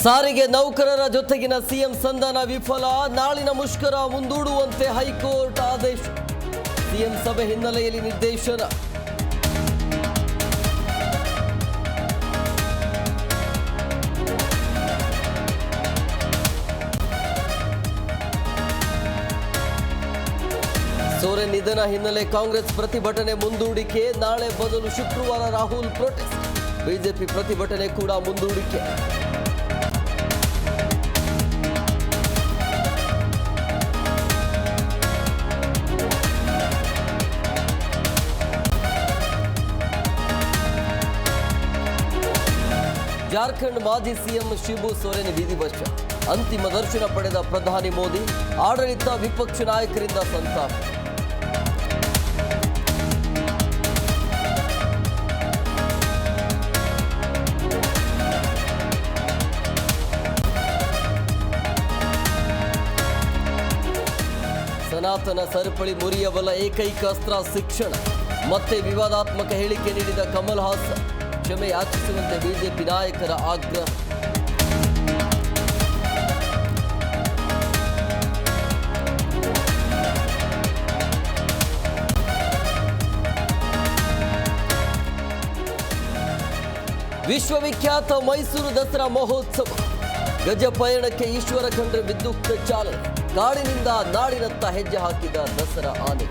ಸಾರಿಗೆ ನೌಕರರ ಜೊತೆಗಿನ ಸಿಎಂ ಸಂಧಾನ ವಿಫಲ, ನಾಳಿನ ಮುಷ್ಕರ ಮುಂದೂಡುವಂತೆ ಹೈಕೋರ್ಟ್ ಆದೇಶ. ಸಿಎಂ ಸಭೆ ಹಿನ್ನೆಲೆಯಲ್ಲಿ ನಿರ್ದೇಶನ. ಸೋರೆನ್ ನಿಧನ ಹಿನ್ನೆಲೆ ಕಾಂಗ್ರೆಸ್ ಪ್ರತಿಭಟನೆ ಮುಂದೂಡಿಕೆ, ನಾಳೆ ಬದಲು ಶುಕ್ರವಾರ ರಾಹುಲ್ ಪ್ರೊಟೆಸ್ಟ್. ಬಿಜೆಪಿ ಪ್ರತಿಭಟನೆ ಕೂಡ ಮುಂದೂಡಿಕೆ. ಜಾರ್ಖಂಡ್ ಮಾಜಿ ಸಿಎಂ ಶಿಬು ಸೋರೆನ್ ವಿಧಿವಶ, ಅಂತಿಮ ದರ್ಶನ ಪಡೆದ ಪ್ರಧಾನಿ ಮೋದಿ, ಆಡಳಿತ ವಿಪಕ್ಷ ನಾಯಕರಿಂದ ಸಂತಾಪ. ಸನಾತನ ಸರಪಳಿ ಮುರಿಯಬಲ್ಲ ಏಕೈಕ ಅಸ್ತ್ರ ಶಿಕ್ಷಣ, ಮತ್ತೆ ವಿವಾದಾತ್ಮಕ ಹೇಳಿಕೆ ನೀಡಿದ ಕಮಲ್ ಹಾಸನ್, ಕ್ಷಮೆ ಯಾಚಿಸುವಂತೆ ಬಿಜೆಪಿ ನಾಯಕರ ಆಗ್ರಹ. ವಿಶ್ವವಿಖ್ಯಾತ ಮೈಸೂರು ದಸರಾ ಮಹೋತ್ಸವ, ಗಜ ಪಯಣಕ್ಕೆ ಈಶ್ವರ ಖಂಡ್ರೆ ವಿದ್ಯುಕ್ತ ಚಾಲನೆ, ಕಾಡಿನಿಂದ ನಾಡಿನತ್ತ ಹೆಜ್ಜೆ ಹಾಕಿದ ದಸರಾ ಆನೆ.